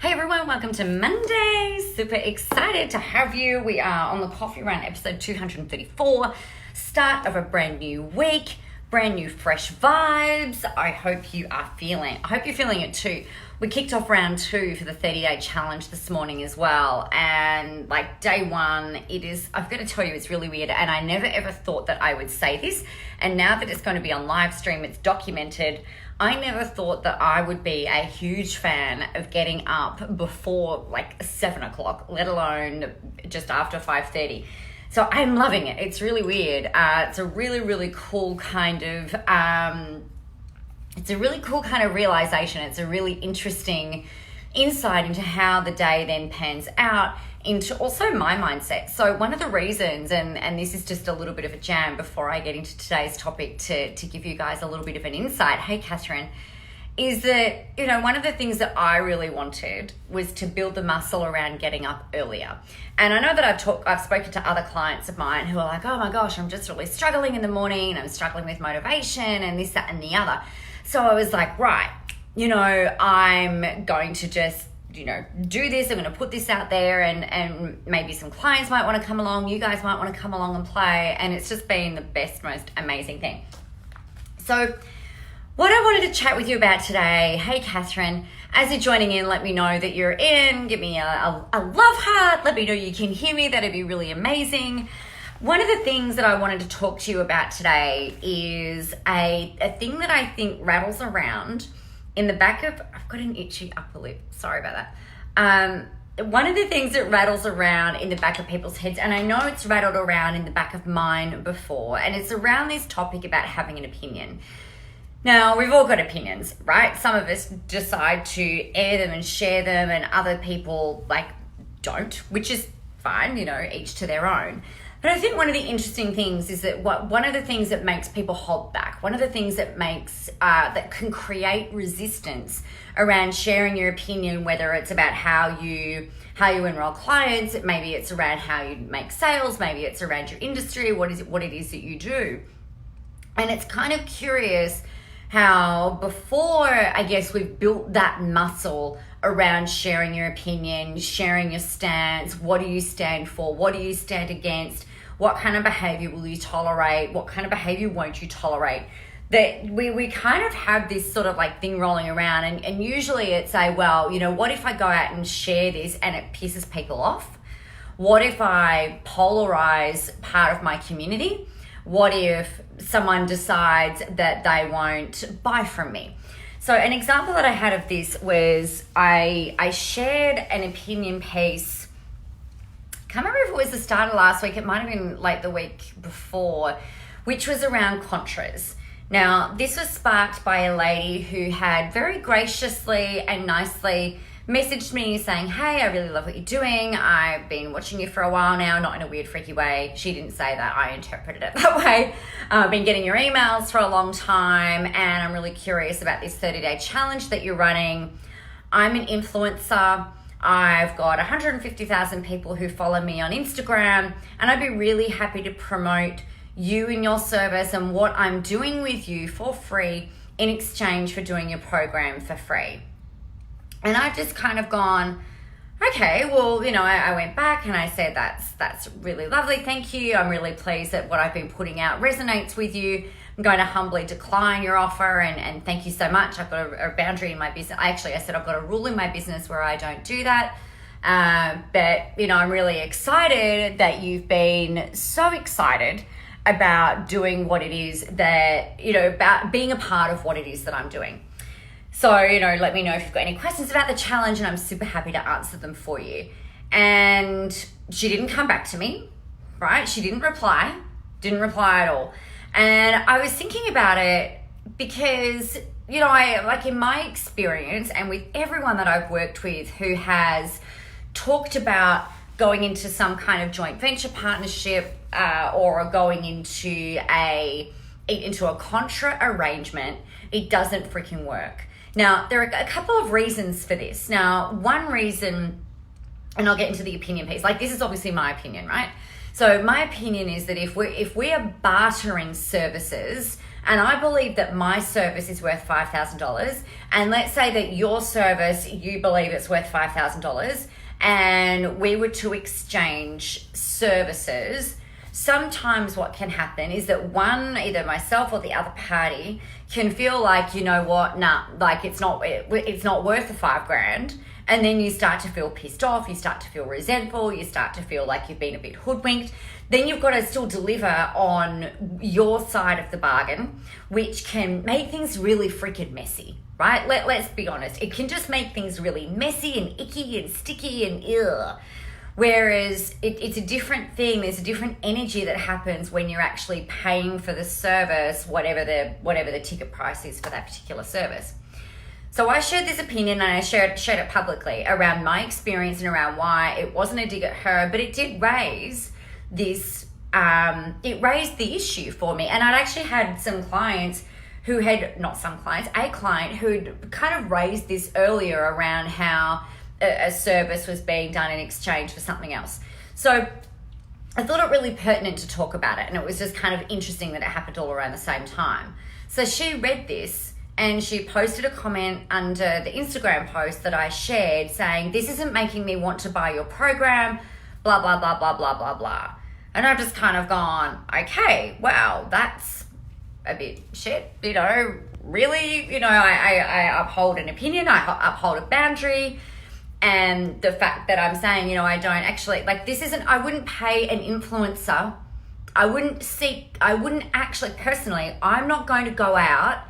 Hey everyone, welcome to Monday. Super excited to have you. We are on the Coffee Run episode 234, start of a brand new week, brand new fresh vibes. I hope you're feeling it too. We kicked off round 2 for the 30-day challenge this morning as well. And like day 1, I've got to tell you, it's really weird. And I never ever thought that I would say this. And now that it's going to be on live stream, it's documented. I never thought that I would be a huge fan of getting up before like 7 o'clock, let alone just after 5:30. So I'm loving it. It's really weird. It's a really, really cool kind of, realization. It's a really interesting insight into how the day then pans out, into also my mindset. So one of the reasons, and this is just a little bit of a jam before I get into today's topic to give you guys a little bit of an insight. Hey, Catherine, is that, one of the things that I really wanted was to build the muscle around getting up earlier. And I know that I've spoken to other clients of mine who are like, oh my gosh, I'm just really struggling in the morning. I'm struggling with motivation and this, that, and the other. So I was like, right, I'm going to just, do this. I'm going to put this out there and maybe some clients might want to come along. You guys might want to come along and play. And it's just been the best, most amazing thing. So what I wanted to chat with you about today, hey, Catherine, as you're joining in, let me know that you're in. Give me a love heart. Let me know you can hear me. That'd be really amazing. One of the things that I wanted to talk to you about today is a thing that I think rattles around in the back of, I've got an itchy upper lip. Sorry about that. One of the things that rattles around in the back of people's heads, and I know it's rattled around in the back of mine before, and it's around this topic about having an opinion. Now, we've all got opinions, right? Some of us decide to air them and share them, and other people don't, which is fine, each to their own. But I think one of the interesting things is that one of the things that makes people hold back, one of the things that that can create resistance around sharing your opinion, whether it's about how you enroll clients, maybe it's around how you make sales, maybe it's around your industry, what it is that you do. And it's kind of curious how before, I guess, we've built that muscle around sharing your opinion, sharing your stance, what do you stand for, what do you stand against, what kind of behavior will you tolerate, what kind of behavior won't you tolerate, that we kind of have this sort of thing rolling around, and usually it's what if I go out and share this and it pisses people off? What if I polarize part of my community? What if someone decides that they won't buy from me? So an example that I had of this was I shared an opinion piece. Can't remember if it was the start of last week. It might have been the week before, which was around contras. Now, this was sparked by a lady who had very graciously and nicely messaged me saying, hey, I really love what you're doing. I've been watching you for a while now, not in a weird, freaky way. She didn't say that. I interpreted it that way. I've been getting your emails for a long time, and I'm really curious about this 30-day challenge that you're running. I'm an influencer. I've got 150,000 people who follow me on Instagram, and I'd be really happy to promote you and your service and what I'm doing with you for free in exchange for doing your program for free. And I've just kind of gone, okay, well, I went back and I said, that's really lovely. Thank you. I'm really pleased that what I've been putting out resonates with you. I'm going to humbly decline your offer and thank you so much. I've got a boundary in my business. I said I've got a rule in my business where I don't do that. But, I'm really excited that you've been so excited about doing what it is that, about being a part of what it is that I'm doing. So, let me know if you've got any questions about the challenge, and I'm super happy to answer them for you. And she didn't come back to me, right? She didn't reply at all. And I was thinking about it because, I in my experience and with everyone that I've worked with who has talked about going into some kind of joint venture partnership or going into a contra arrangement, it doesn't freaking work. Now, there are a couple of reasons for this. Now, one reason, and I'll get into the opinion piece, this is obviously my opinion, right? So my opinion is that if we are bartering services and I believe that my service is worth $5,000, and let's say that your service, you believe it's worth $5,000, and we were to exchange services, sometimes what can happen is that one, either myself or the other party, can feel like, you know what, like it's not worth the $5,000. And then you start to feel pissed off, you start to feel resentful, you start to feel like you've been a bit hoodwinked. Then you've got to still deliver on your side of the bargain, which can make things really freaking messy, right? Let's be honest. It can just make things really messy and icky and sticky and ugh. Whereas it's a different thing. There's a different energy that happens when you're actually paying for the service, whatever the ticket price is for that particular service. So I shared this opinion, and I shared it publicly around my experience and around why it wasn't a dig at her, but it did raise this, it raised the issue for me. And I'd actually had some clients who had, not some clients, a client who'd kind of raised this earlier around how a service was being done in exchange for something else. So I thought it really pertinent to talk about it, and it was just kind of interesting that it happened all around the same time. So she read this, and she posted a comment under the Instagram post that I shared saying, "This isn't making me want to buy your program, blah, blah, blah, blah, blah, blah, blah." And I've just kind of gone, okay, wow, that's a bit shit, you know, really, you know, I uphold an opinion, I uphold a boundary. And the fact that I'm saying, you know, I don't actually, like, this isn't, I wouldn't pay an influencer. I wouldn't actually, personally, I'm not going to go out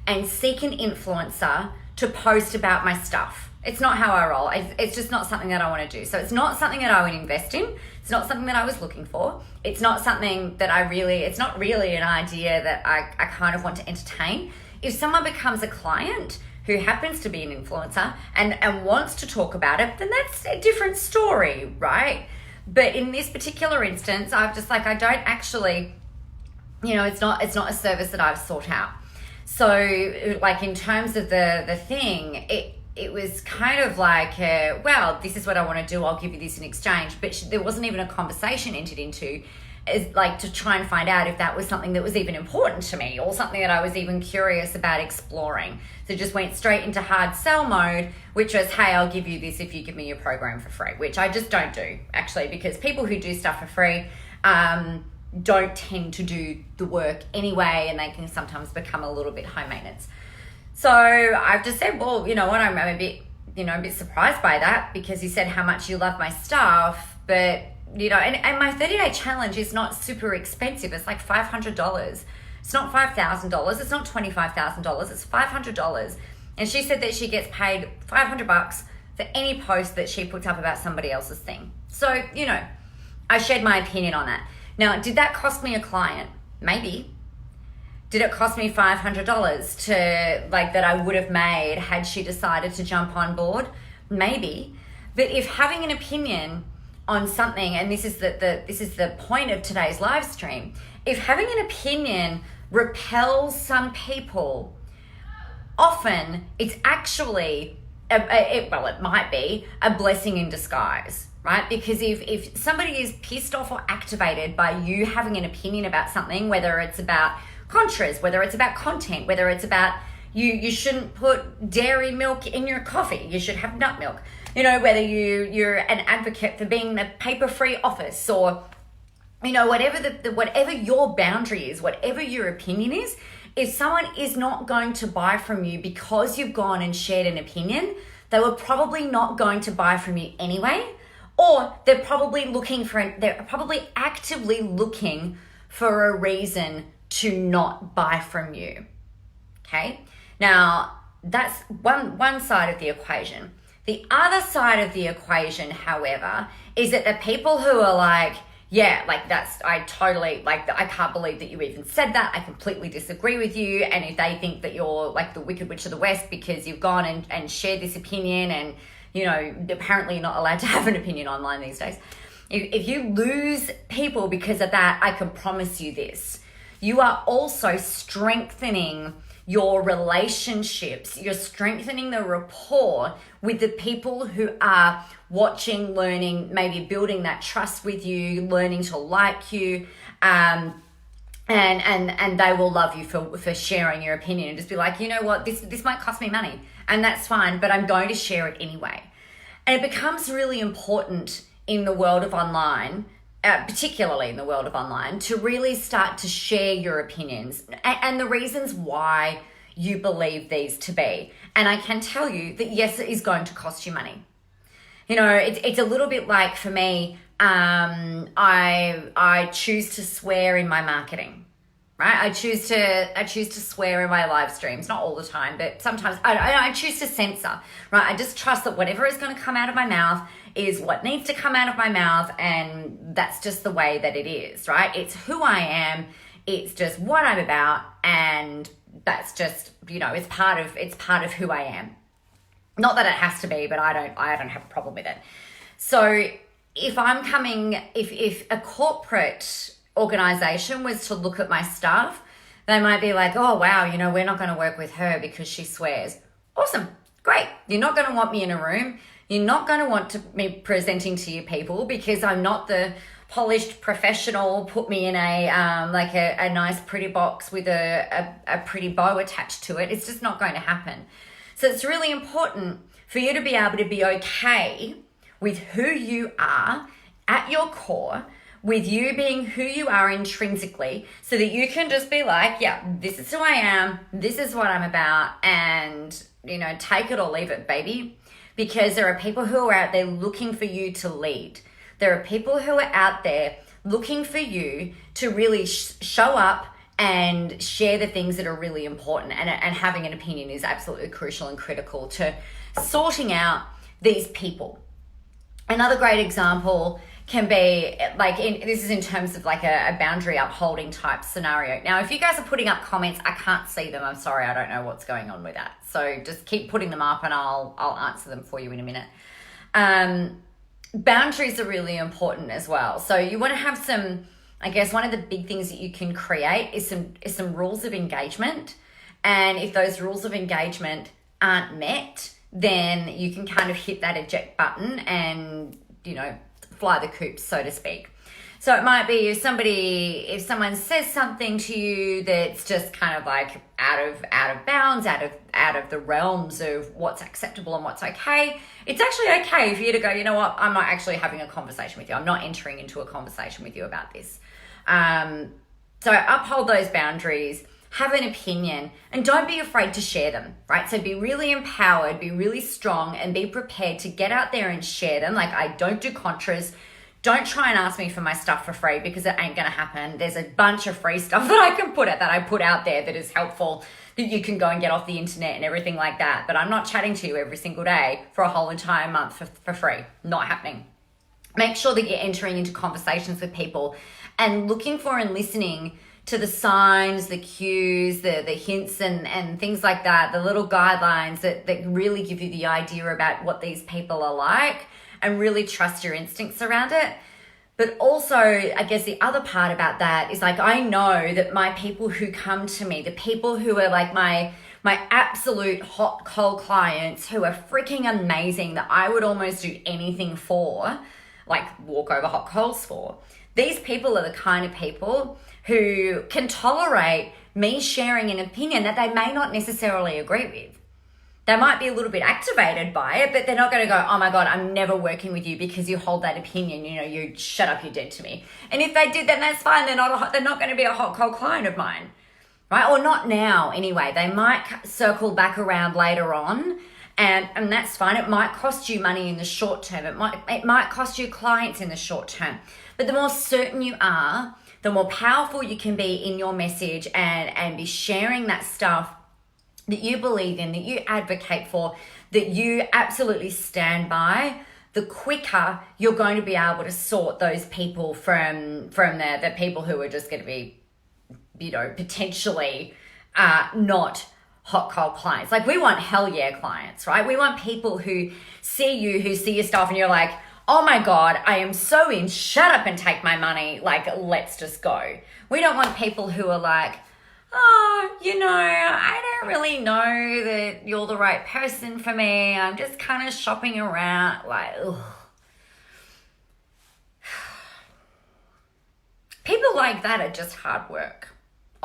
and seek an influencer to post about my stuff. It's not how I roll. It's just not something that I want to do. So it's not something that I would invest in. It's not something that I was looking for. It's not something that it's not really an idea that I kind of want to entertain. If someone becomes a client who happens to be an influencer and wants to talk about it, then that's a different story, right? But in this particular instance, I'm just like, I don't actually, you know, it's not a service that I've sought out. So like in terms of the thing, it was kind of like, well, this is what I want to do, I'll give you this in exchange. But there wasn't even a conversation entered into, like, to try and find out if that was something that was even important to me or something that I was even curious about exploring. So just went straight into hard sell mode, which was, hey, I'll give you this if you give me your program for free, which I just don't do, actually, because people who do stuff for free don't tend to do the work anyway, and they can sometimes become a little bit high maintenance. So I've just said, well, you know what, I'm a bit surprised by that, because you said how much you love my stuff, but, you know, and my 30-day challenge is not super expensive. It's like $500. It's not $5,000. It's not $25,000. It's $500. And she said that she gets paid $500 for any post that she puts up about somebody else's thing. So, you know, I shared my opinion on that. Now, did that cost me a client? Maybe. Did it cost me $500 to, like, that I would have made had she decided to jump on board? Maybe. But if having an opinion on something, and this is the point of today's live stream, if having an opinion repels some people, often it's actually, it might be a blessing in disguise, right? Because if somebody is pissed off or activated by you having an opinion about something, whether it's about contras, whether it's about content, whether it's about you shouldn't put dairy milk in your coffee, you should have nut milk, you know, whether you're an advocate for being the paper-free office, or, you know, whatever your boundary is, whatever your opinion is, if someone is not going to buy from you because you've gone and shared an opinion, they were probably not going to buy from you anyway, or they're probably actively looking for a reason to not buy from you. Okay? Now, that's one side of the equation. The other side of the equation, however, is that the people who are like, yeah, like I can't believe that you even said that. I completely disagree with you. And if they think that you're like the Wicked Witch of the West because you've gone and shared this opinion, and, you know, apparently you're not allowed to have an opinion online these days. If you lose people because of that, I can promise you this. You are also strengthening your relationships. You're strengthening the rapport with the people who are watching, learning, maybe building that trust with you, learning to like you, and they will love you for sharing your opinion and just be like, you know what, this might cost me money and that's fine, but I'm going to share it anyway. And it becomes really important in the world of online, particularly in the world of online, to really start to share your opinions and the reasons why you believe these to be. And I can tell you that yes, it is going to cost you money. You know, it's a little bit like, for me, I choose to swear in my marketing, right? I choose to swear in my live streams, not all the time, but sometimes I choose to censor, right? I just trust that whatever is going to come out of my mouth is what needs to come out of my mouth, and that's just the way that it is, right? It's who I am, it's just what I'm about, and that's just, you know, it's part of who I am. Not that it has to be, but I don't have a problem with it. So if a corporate organization was to look at my stuff, they might be like, oh, wow, you know, we're not going to work with her because she swears. Awesome. Great. You're not going to want me in a room. You're not going to want me presenting to you people because I'm not the polished professional. Put me in a nice pretty box with a pretty bow attached to it. It's just not going to happen. So it's really important for you to be able to be okay with who you are at your core, with you being who you are intrinsically, so that you can just be like, yeah, this is who I am, this is what I'm about, and, you know, take it or leave it, baby. Because there are people who are out there looking for you to lead. There are people who are out there looking for you to really show up and share the things that are really important. And having an opinion is absolutely crucial and critical to sorting out these people. Another great example can be like, this is in terms of like a boundary upholding type scenario. Now, if you guys are putting up comments, I can't see them. I'm sorry, I don't know what's going on with that. So just keep putting them up and I'll answer them for you in a minute. Boundaries are really important as well. So you want to have some, I guess one of the big things that you can create is some rules of engagement. And if those rules of engagement aren't met, then you can kind of hit that eject button and, you know, fly the coop, so to speak. So it might be if someone says something to you that's just kind of like out of bounds, out of the realms of what's acceptable and what's okay, it's actually okay for you to go, you know what, I'm not actually having a conversation with you. I'm not entering into a conversation with you about this. So uphold those boundaries, have an opinion, and don't be afraid to share them, right? So be really empowered, be really strong, and be prepared to get out there and share them. Like, I don't do contras. Don't try and ask me for my stuff for free because it ain't going to happen. There's a bunch of free stuff that I put out there that is helpful, that you can go and get off the internet and everything like that. But I'm not chatting to you every single day for a whole entire month for free. Not happening. Make sure that you're entering into conversations with people and looking for and listening to the signs, the cues, the hints and things like that, the little guidelines that really give you the idea about what these people are like, and really trust your instincts around it. But also, I guess the other part about that is, like, I know that my people who come to me, the people who are like my absolute hot coal clients who are freaking amazing, that I would almost do anything for, like walk over hot coals for. These people are the kind of people who can tolerate me sharing an opinion that they may not necessarily agree with. They might be a little bit activated by it, but they're not going to go, oh my God, I'm never working with you because you hold that opinion. You know, you shut up, you're dead to me. And if they did, then that's fine. They're not going to be a hot coal client of mine, right? Or not now anyway. They might circle back around later on, and that's fine. It might cost you money in the short term. It might cost you clients in the short term. But the more certain you are, the more powerful you can be in your message and be sharing that stuff that you believe in, that you advocate for, that you absolutely stand by, the quicker you're going to be able to sort those people from the people who are just going to be, you know, potentially not hot coal clients. Like, we want hell yeah clients, right? We want people who see your stuff and you're like, oh my God, I am so in, shut up and take my money. Like, let's just go. We don't want people who are like, oh, you know, I don't really know that you're the right person for me. I'm just kind of shopping around. Like, ugh. People like that are just hard work.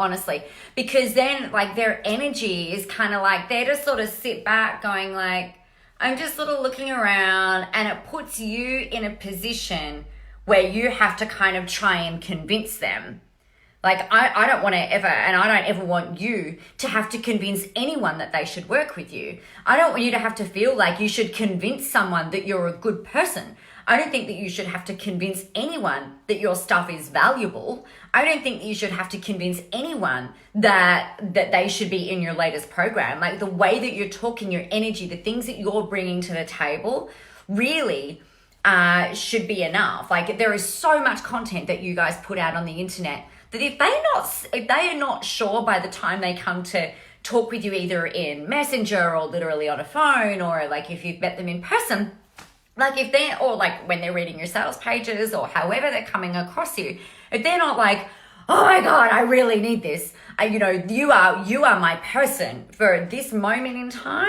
honestly, because then like their energy is kind of like, they just sort of sit back going like, I'm just sort of looking around, and it puts you in a position where you have to kind of try and convince them. Like, I don't want to ever, and I don't ever want you to have to convince anyone that they should work with you. I don't want you to have to feel like you should convince someone that you're a good person. I don't think that you should have to convince anyone that your stuff is valuable. I don't think that you should have to convince anyone that they should be in your latest program. Like, the way that you're talking, your energy, the things that you're bringing to the table really should be enough. Like, there is so much content that you guys put out on the internet that if they are not sure by the time they come to talk with you, either in Messenger or literally on a phone, or like if you've met them in person, like if they're, or like when they're reading your sales pages or however they're coming across you, if they're not like, oh my God, I really need this, you are my person for this moment in time,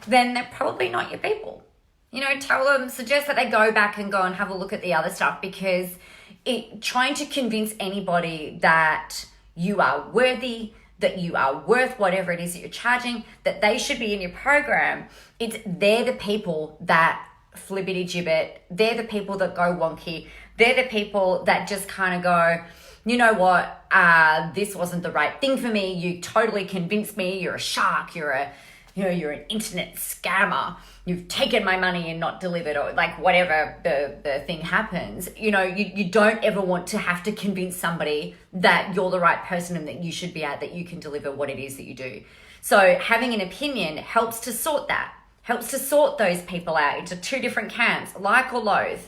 then they're probably not your people. Suggest that they go back and go and have a look at the other stuff, because trying to convince anybody that you are worthy, that you are worth whatever it is that you're charging, that they should be in your program, they're the people that flibbity gibbet, they're the people that go wonky, they're the people that just kind of go, you know what, this wasn't the right thing for me, you totally convinced me, you're a shark, you're an internet scammer, you've taken my money and not delivered, or like whatever the thing happens. You don't ever want to have to convince somebody that you're the right person and that you should be that you can deliver what it is that you do. So having an opinion helps to sort that, helps to sort those people out into two different camps, like or loathe.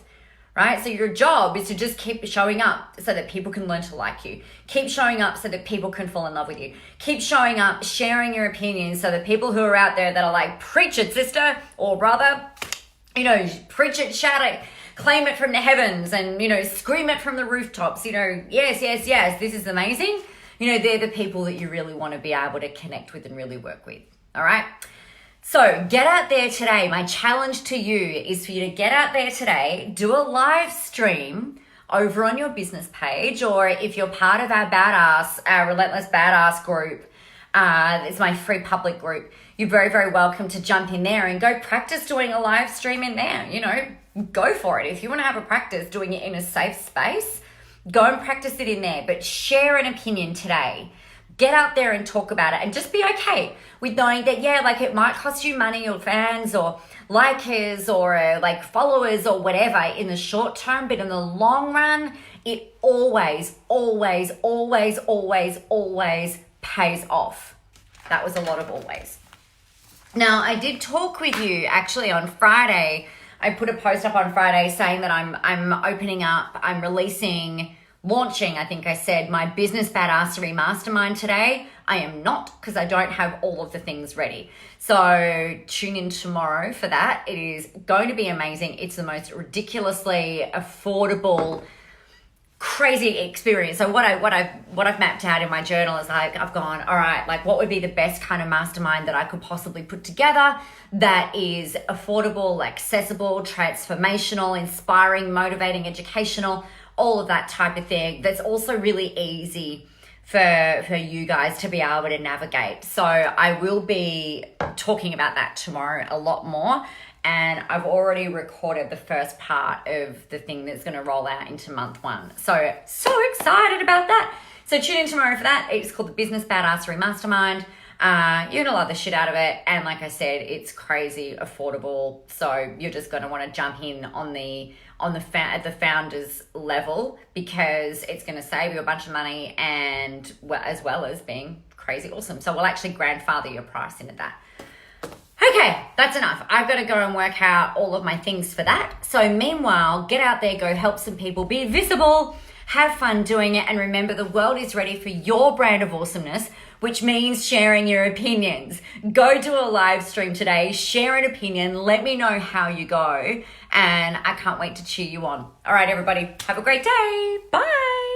Right? So your job is to just keep showing up so that people can learn to like you. Keep showing up so that people can fall in love with you. Keep showing up, sharing your opinions so that people who are out there that are like, preach it, sister or brother, preach it, shout it, claim it from the heavens, and, scream it from the rooftops, yes, this is amazing. They're the people that you really want to be able to connect with and really work with. All right? So get out there today. My challenge to you is for you to get out there today, do a live stream over on your business page, or if you're part of our Relentless Badass group, it's my free public group, you're very, very welcome to jump in there and go practice doing a live stream in there. Go for it. If you want to have a practice doing it in a safe space, go and practice it in there, but share an opinion today. Get out there and talk about it, and just be okay with knowing that, it might cost you money or fans or likers or followers or whatever in the short term, but in the long run, it always, always, always, always, always pays off. That was a lot of always. Now, I did talk with you actually on Friday. I put a post up on Friday saying that I'm launching, I think I said, my Business Badassery Mastermind today. I am not, because I don't have all of the things ready. So tune in tomorrow for that. It is going to be amazing. It's the most ridiculously affordable, crazy experience. So what I've mapped out in my journal is I've gone, all right, what would be the best kind of mastermind that I could possibly put together that is affordable, accessible, transformational, inspiring, motivating, educational, all of that type of thing, that's also really easy for you guys to be able to navigate. So I will be talking about that tomorrow a lot more, and I've already recorded the first part of the thing that's going to roll out into month 1. So excited about that. So tune in tomorrow for that. It's called the Business Badassery Mastermind. You're gonna love the shit out of it, and like I said, it's crazy affordable, so you're just gonna want to jump in at the founders level, because it's gonna save you a bunch of money, and as well as being crazy awesome. So we'll actually grandfather your price into that. Okay, that's enough. I've got to go and work out all of my things for that. So meanwhile, get out there, go help some people, be visible, have fun doing it, and remember, the world is ready for your brand of awesomeness, which means sharing your opinions. Go do a live stream today, share an opinion, let me know how you go, and I can't wait to cheer you on. All right, everybody, have a great day. Bye.